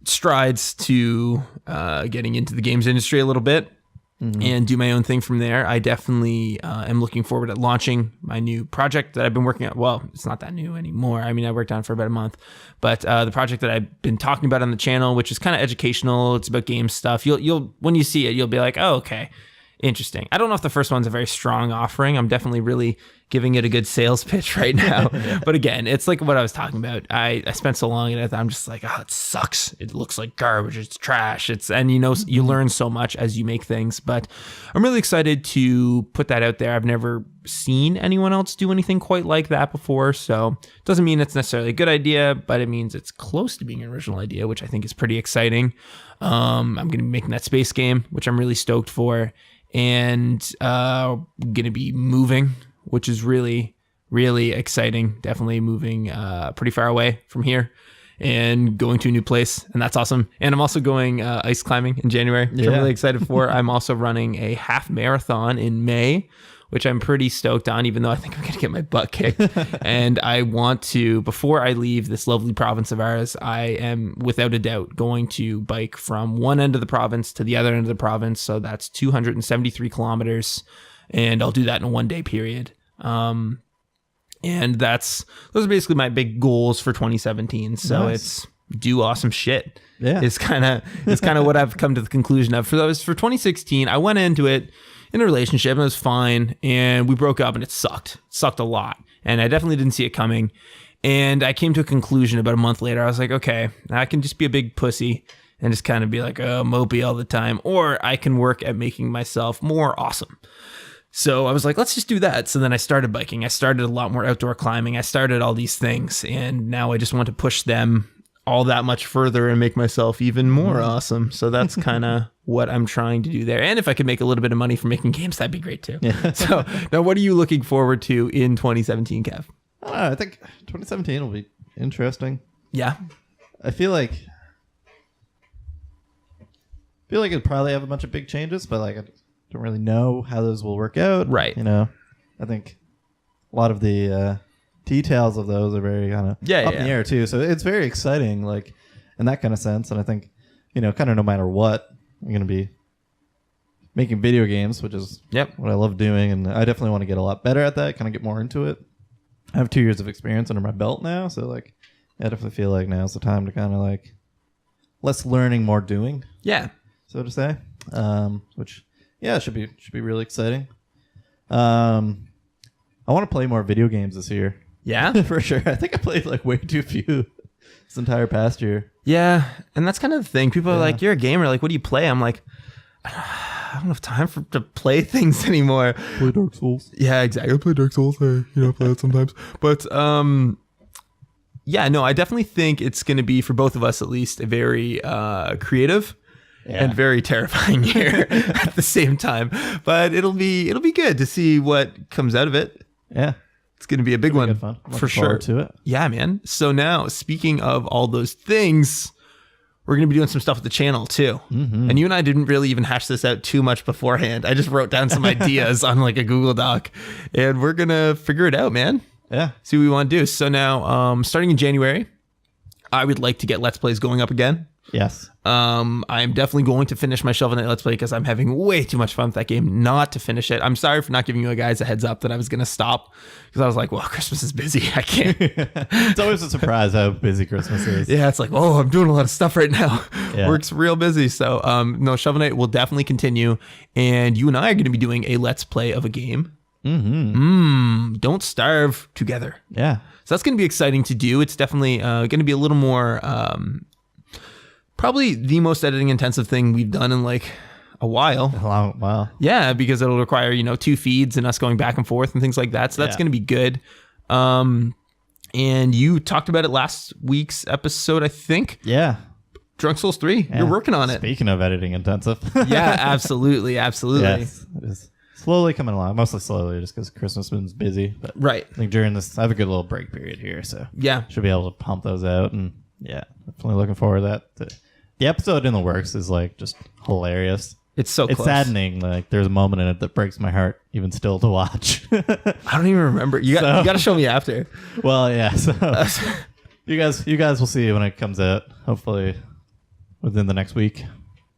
strides to getting into the games industry a little bit. And do my own thing from there. I definitely am looking forward to launching my new project that I've been working on. Well, it's not that new anymore. I mean, I worked on it for about a month. But the project that I've been talking about on the channel, which is kind of educational, it's about game stuff. You'll when you see it, you'll be like, oh, okay, interesting. I don't know if the first one's a very strong offering. I'm definitely really giving it a good sales pitch right now. But again, it's like what I was talking about. I spent so long in it that I'm just like, oh, it sucks. It looks like garbage. It's trash. And you learn so much as you make things. But I'm really excited to put that out there. I've never seen anyone else do anything quite like that before. So it doesn't mean it's necessarily a good idea, but it means it's close to being an original idea, which I think is pretty exciting. I'm going to be making that space game, which I'm really stoked for. And going to be moving, which is really, really exciting. Definitely moving pretty far away from here and going to a new place. And that's awesome. And I'm also going ice climbing in January, which I'm really excited for. I'm also running a half marathon in May, which I'm pretty stoked on, even though I think I'm going to get my butt kicked. And I want to, before I leave this lovely province of ours, I am without a doubt going to bike from one end of the province to the other end of the province. So that's 273 kilometers. And I'll do that in a 1 day period. And those are basically my big goals for 2017. So It's do awesome shit. Yeah. It's kind of what I've come to the conclusion of. For 2016, I went into it in a relationship and it was fine, and we broke up and it sucked a lot, and I definitely didn't see it coming. And I came to a conclusion about a month later. I was like, okay, I can just be a big pussy and just kind of be like mopey all the time, or I can work at making myself more awesome. So I was like, let's just do that. So then I started biking. I started a lot more outdoor climbing. I started all these things, and now I just want to push them all that much further and make myself even more awesome. So that's kind of what I'm trying to do there. And if I could make a little bit of money from making games, that'd be great too. Yeah. So now what are you looking forward to in 2017, Kev? I think 2017 will be interesting. Yeah. I feel like it'd probably have a bunch of big changes, but like I don't really know how those will work out. Right. I think a lot of the details of those are very kind of up in the air too. So it's very exciting, like in that kind of sense. And I think, kind of no matter what, I'm going to be making video games, which is what I love doing. And I definitely want to get a lot better at that, kind of get more into it. I have 2 years of experience under my belt now. So like, I definitely feel like now's the time to kind of like less learning, more doing. Yeah. So to say, which should be really exciting. I want to play more video games this year. Yeah, for sure. I think I played like way too few this entire past year. Yeah, and that's kind of the thing. People are like, "You're a gamer. Like, what do you play?" I'm like, I don't have time to play things anymore. Play Dark Souls. Yeah, exactly. I play Dark Souls. I play it sometimes. But I definitely think it's going to be, for both of us at least, a very creative and very terrifying year at the same time. But it'll be good to see what comes out of it. Yeah. It's going to be a big one fun. for sure. To it. Yeah, man. So now, speaking of all those things, we're going to be doing some stuff with the channel too. Mm-hmm. And you and I didn't really even hash this out too much beforehand. I just wrote down some ideas on like a Google Doc, and we're going to figure it out, man. Yeah. See what we want to do. So now, starting in January, I would like to get Let's Plays going up again. Yes. I'm definitely going to finish my Shovel Knight Let's Play because I'm having way too much fun with that game not to finish it. I'm sorry for not giving you guys a heads up that I was going to stop because I was like, well, Christmas is busy. I can't. It's always a surprise how busy Christmas is. Yeah, it's like, oh, I'm doing a lot of stuff right now. Yeah. Work's real busy. So, no, Shovel Knight will definitely continue. And you and I are going to be doing a Let's Play of a game. Don't Starve together. Yeah. So that's going to be exciting to do. It's definitely going to be a little more... probably the most editing intensive thing we've done in like a while. Wow. Yeah, because it'll require, 2 feeds and us going back and forth and things like that. So that's going to be good. And you talked about it last week's episode, I think. Yeah. Drunk Souls 3. Yeah. You're working on it. Speaking of editing intensive. Yeah, absolutely. Yes, it is slowly coming along. Mostly slowly just because Christmas has been busy. But right. I think during this, I have a good little break period here. So yeah, should be able to pump those out. And yeah, definitely looking forward to that. The episode in the works is like just hilarious. It's so close. It's saddening. Like there's a moment in it that breaks my heart even still to watch. I don't even remember. You got to show me after. Well, yeah. So you guys will see when it comes out. Hopefully within the next week.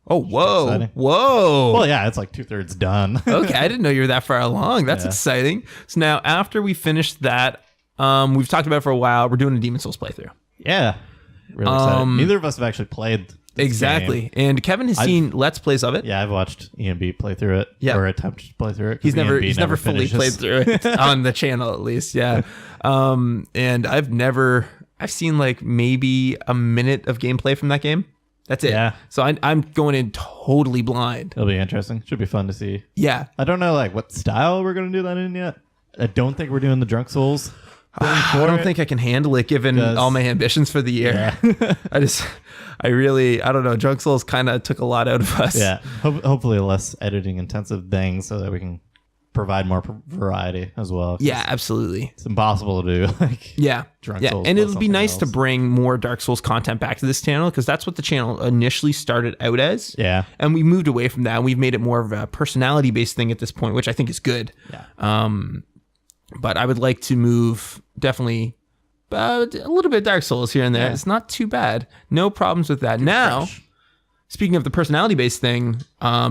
Oh, whoa. Whoa. Well, yeah, it's like 2/3 done. Okay, I didn't know you were that far along. That's exciting. So now after we finish that, we've talked about it for a while. We're doing a Demon Souls playthrough. Yeah. Really excited. Neither of us have actually played this exactly. game. And Kevin has seen Let's Plays of it. Yeah, I've watched EMB play through it. Yeah. Or attempt to play through it. He's never fully played through it on the channel, at least. Yeah. And I've seen like maybe a minute of gameplay from that game. That's it. Yeah. So I'm going in totally blind. It'll be interesting. Should be fun to see. Yeah. I don't know like what style we're going to do that in yet. I don't think we're doing the Drunk Souls. I don't think I can handle it given all my ambitions for the year. Yeah. I don't know. Drunk Souls kind of took a lot out of us. Yeah. Hopefully less editing intensive things so that we can provide more variety as well. Yeah, absolutely. It's impossible to do like Drunk Souls. And it'll be nice to bring more Dark Souls content back to this channel because that's what the channel initially started out as. Yeah. And we moved away from that and we've made it more of a personality based thing at this point, which I think is good. Yeah. But I would like to move definitely a little bit of Dark Souls here and there. Yeah. It's not too bad. No problems with that. Now, speaking of the personality-based thing,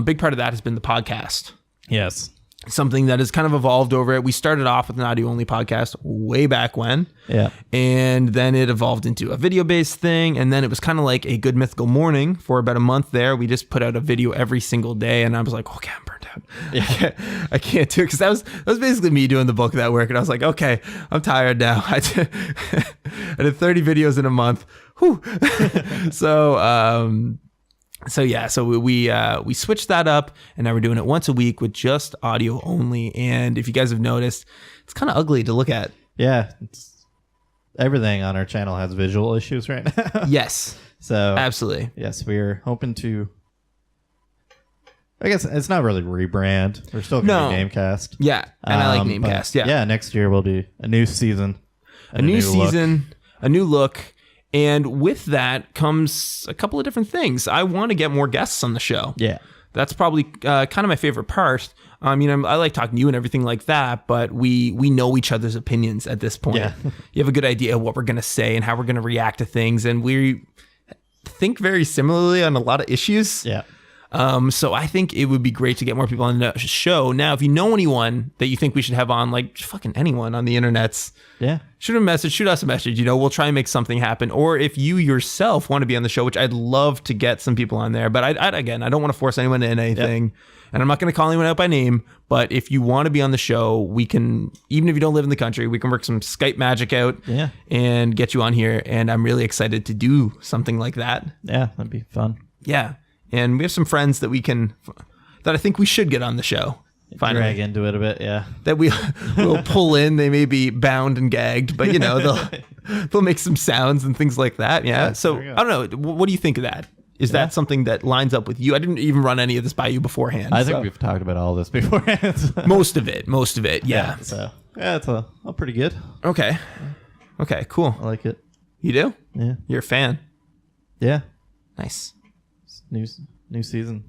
big part of that has been the podcast. Yes. Something that has kind of evolved over it. We started off with an audio-only podcast way back when. Yeah. And then it evolved into a video-based thing. And then it was kind of like a Good Mythical Morning for about a month there. We just put out a video every single day. And I was like, okay, I'm burnt out. Yeah. I can't do it. Because that was basically me doing the bulk of that work. And I was like, okay, I'm tired now. I did 30 videos in a month. Whew. So we switched that up and now we're doing it once a week with just audio only. And if you guys have noticed, it's kind of ugly to look at. Yeah. Everything on our channel has visual issues right now. Yes. So absolutely. Yes, we're hoping to, I guess it's not really rebrand. We're still going to be Gamecast. Yeah. And I like Namecast. Yeah. Yeah. Next year will be a new season. A new season, a new look. And with that comes a couple of different things. I want to get more guests on the show. Yeah. That's probably kind of my favorite part. I like talking to you and everything like that, but we know each other's opinions at this point. Yeah. You have a good idea of what we're going to say and how we're going to react to things. And we think very similarly on a lot of issues. Yeah. So I think it would be great to get more people on the show. Now, if you know anyone that you think we should have on, like fucking anyone on the internets, shoot us a message. We'll try and make something happen. Or if you yourself want to be on the show, which I'd love to get some people on there, but I don't want to force anyone into anything. Yep. And I'm not going to call anyone out by name, but if you want to be on the show, we can, even if you don't live in the country, we can work some Skype magic out and get you on here. And I'm really excited to do something like that. Yeah, that'd be fun. Yeah. And we have some friends that I think we should get on the show. Finally. Drag into it a bit, yeah. That we'll pull in. They may be bound and gagged, but they'll make some sounds and things like that. Yeah. So I don't know. What do you think of that? Is that something that lines up with you? I didn't even run any of this by you beforehand. I think we've talked about all this beforehand. Most of it. Yeah. So it's all pretty good. Okay, cool. I like it. You do? Yeah. You're a fan. Yeah. Nice. New season.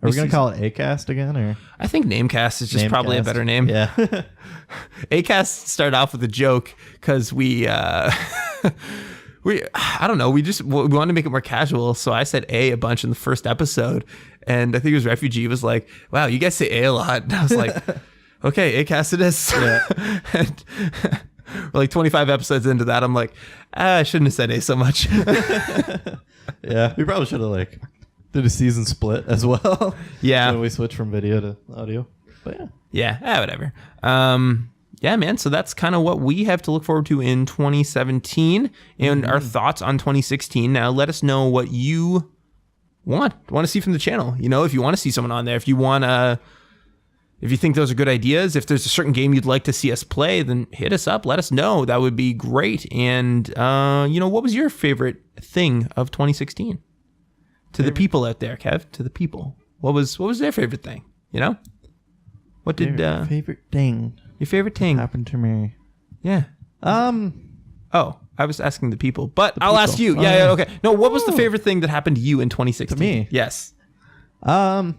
Are we going to call it EhCast again? Or I think Namecast is just probably a better name. Yeah. EhCast started off with a joke because we I don't know. We wanted to make it more casual. So I said a bunch in the first episode. And I think it was Refugee was like, wow, you guys say A a lot. And I was like, okay, EhCast it is. Yeah. And we're like 25 episodes into that. I'm like, I shouldn't have said A so much. Yeah, we probably should have like did a season split as well. Yeah. So we switched from video to audio. But yeah. Yeah, whatever. Yeah, man. So that's kind of what we have to look forward to in 2017 and our thoughts on 2016. Now, let us know what you want to see from the channel. You know, if you want to see someone on there, if you think those are good ideas, if there's a certain game you'd like to see us play, then hit us up. Let us know. That would be great. And, what was your favorite thing of 2016? To the people out there, Kev, to the people. What was their favorite thing? You know? What did... favorite thing. Your favorite thing happened to me. Yeah. Oh, I was asking the people, but I'll ask you. Yeah, okay. No, what was the favorite thing that happened to you in 2016? To me? Yes. Early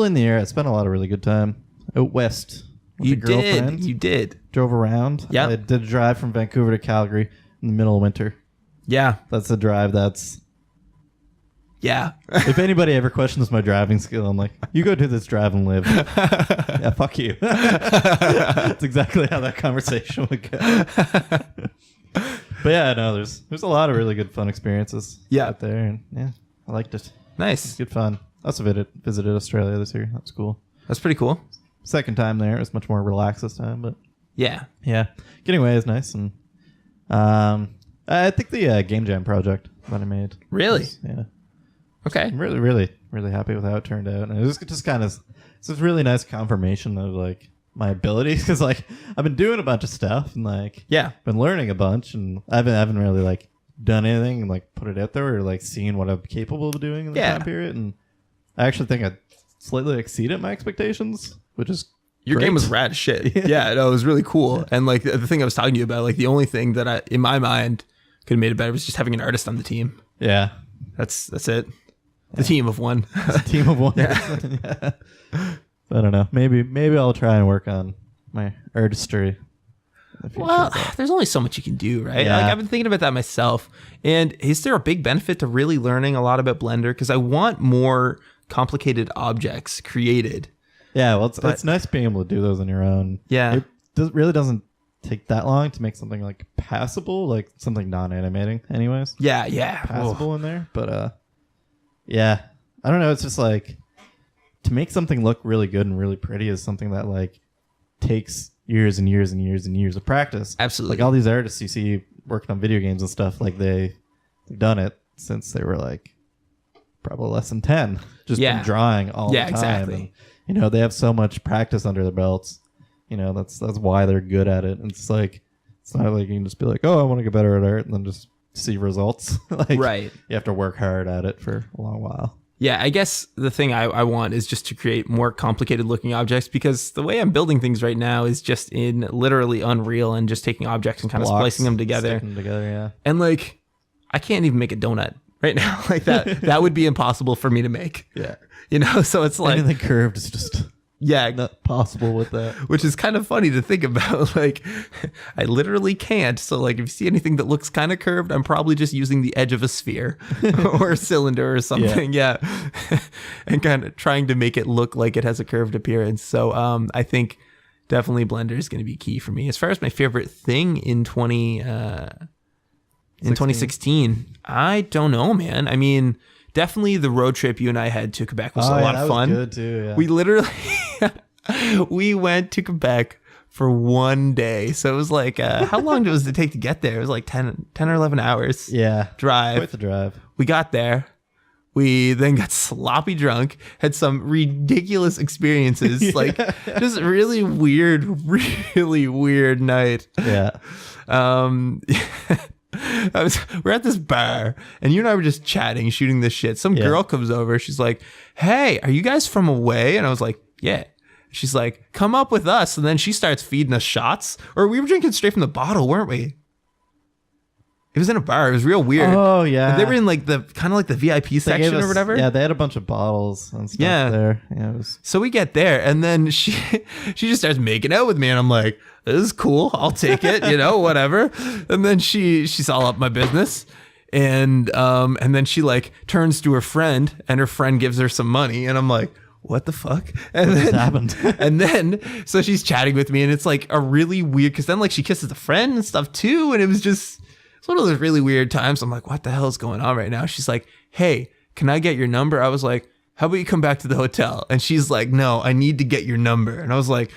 in the year, I spent a lot of really good time out west. With You a girlfriend. did. You did. Drove around. Yeah. I did a drive from Vancouver to Calgary in the middle of winter. Yeah. That's a drive that's... Yeah. If anybody ever questions my driving skill, I'm like, you go do this drive and live. Yeah, fuck you. That's exactly how that conversation would go. But yeah, no, there's a lot of really good fun experiences out there. And yeah, I liked it. Nice. It's good fun. I also visited Australia this year. That was cool. That's pretty cool. Second time there. It was much more relaxed this time. But yeah. Getting away is nice. And I think the Game Jam project that I made. Really? Yeah. Okay. I'm really, really, really happy with how it turned out. And it was just kind of, it's a really nice confirmation of like my abilities because like I've been doing a bunch of stuff and like been learning a bunch and I haven't really like done anything and like put it out there or like seen what I'm capable of doing in the time period. And I actually think I slightly exceeded my expectations, which is your game was rad as shit. Yeah, no, it was really cool. And like the thing I was talking to you about, like the only thing that in my mind could have made it better was just having an artist on the team. Yeah. That's it. The team of one. The team of one. Yeah. I don't know. Maybe I'll try and work on my artistry. Well, there's only so much you can do, right? Yeah. Like I've been thinking about that myself. And is there a big benefit to really learning a lot about Blender? Because I want more complicated objects created. Yeah, well, it's nice being able to do those on your own. Yeah. It really doesn't take that long to make something like passable, like something non-animating anyways. Yeah. Passable in there. But yeah, I don't know. It's just like to make something look really good and really pretty is something that like takes years and years and years and years of practice. Absolutely. Like all these artists you see working on video games and stuff, like they've done it since they were like probably less than 10. Just been drawing all the time. Exactly. And, they have so much practice under their belts. That's why they're good at it. And it's like it's not like you can just be like, oh, I want to get better at art, and then just see results. Right. You have to work hard at it for a long while. Yeah, I guess the thing I want is just to create more complicated looking objects because the way I'm building things right now is just in literally Unreal and just taking objects and kind of splicing them together. Sticking them together, yeah. And like, I can't even make a donut right now. Like that would be impossible for me to make. Yeah. So it's like anything curved is just not possible with that. Which is kind of funny to think about. Like, I literally can't. So like, if you see anything that looks kind of curved, I'm probably just using the edge of a sphere or a cylinder or something. Yeah. And kind of trying to make it look like it has a curved appearance. So I think definitely Blender is going to be key for me. As far as my favorite thing in 2016, I don't know, man. I mean, definitely the road trip you and I had to Quebec was a lot of fun. Was good too, yeah. We literally we went to Quebec for one day. So it was like, how long does it take to get there? It was like 10 or 11 hours. Yeah. Drive. Quite the drive. We got there. We then got sloppy drunk, had some ridiculous experiences, like just really weird night. Yeah. We're at this bar and you and I were just chatting, shooting this shit. Some girl comes over. She's like, hey, are you guys from away? And I was like, yeah. She's like, come up with us. And then she starts feeding us shots. Or we were drinking straight from the bottle, weren't we? It was in a bar. It was real weird. Oh yeah. And they were in like the kind of like the VIP section or whatever. Yeah, they had a bunch of bottles and stuff there. Yeah, it was... So we get there, and then she just starts making out with me, and I'm like, this is cool. I'll take it, whatever. And then she's all up my business. And then she like turns to her friend, and her friend gives her some money, and I'm like, what the fuck? And what then just happened? And then so she's chatting with me, and it's like a really weird, because then like she kisses a friend and stuff too, and it's one of those really weird times. I'm like, what the hell is going on right now? She's like, hey, can I get your number? I was like, how about you come back to the hotel? And she's like, no, I need to get your number. And I was like,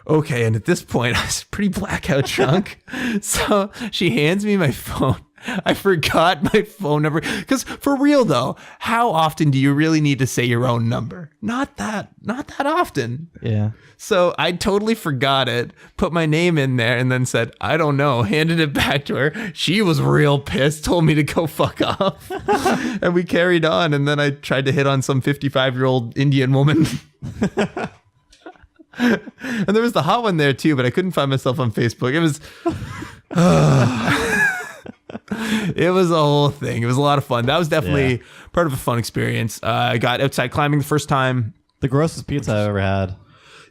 okay. And at this point, I was pretty blackout drunk. So she hands me my phone. I forgot my phone number. Because for real though, how often do you really need to say your own number? Not that often. Yeah. So I totally forgot it, put my name in there, and then said, I don't know, handed it back to her. She was real pissed, told me to go fuck off. And we carried on, and then I tried to hit on some 55-year-old Indian woman. And there was the hot one there too, but I couldn't find myself on Facebook. It was... It was a whole thing. It was a lot of fun. That was definitely part of a fun experience. I got outside climbing the first time. The grossest pizza I ever had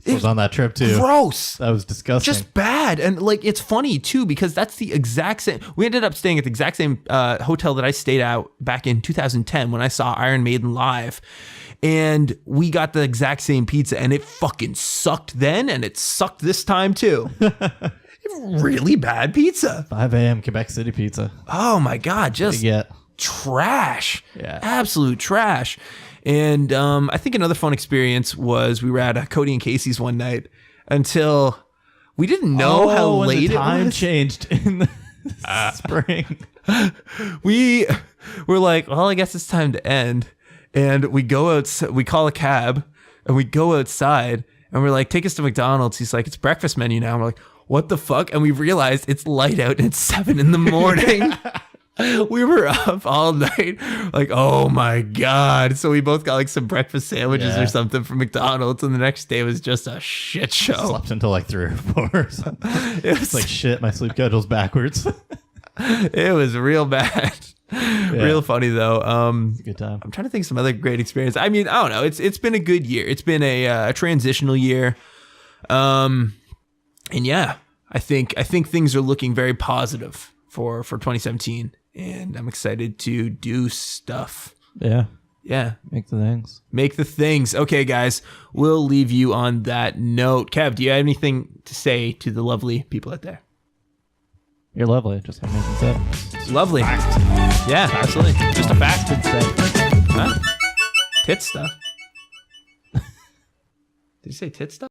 was on that trip too. Gross. That was disgusting. Just bad. And like, it's funny too, because that's the exact same. We ended up staying at the exact same hotel that I stayed at back in 2010 when I saw Iron Maiden live. And we got the exact same pizza, and it fucking sucked then, and it sucked this time too. Really bad pizza. 5 a.m. Quebec City pizza. Oh my God, just trash. Yeah. Absolute trash. And I think another fun experience was we were at Cody and Casey's one night until we didn't know how late the time it was. Changed in the spring. We were like, well, I guess it's time to end. And we go outside, we call a cab, and we go outside, and we're like, take us to McDonald's. He's like, it's breakfast menu now. And we're like, what the fuck? And we realized it's light out and it's 7 a.m. We were up all night, like, oh my God. So we both got like some breakfast sandwiches or something from McDonald's, and the next day was just a shit show. Slept until like 3 or 4 or something. It was like, shit, my sleep schedule's backwards. It was real bad. Real funny though. Good time. I'm trying to think of some other great experience. I mean, I don't know. It's been a good year. It's been a transitional year. And yeah, I think things are looking very positive for 2017, and I'm excited to do stuff. Yeah. Yeah. Make the things. Okay, guys, we'll leave you on that note. Kev, do you have anything to say to the lovely people out there? You're lovely. Just have making sense. Lovely. Fact. Yeah, absolutely. Just a fact. Huh? Tit stuff. Did you say tit stuff?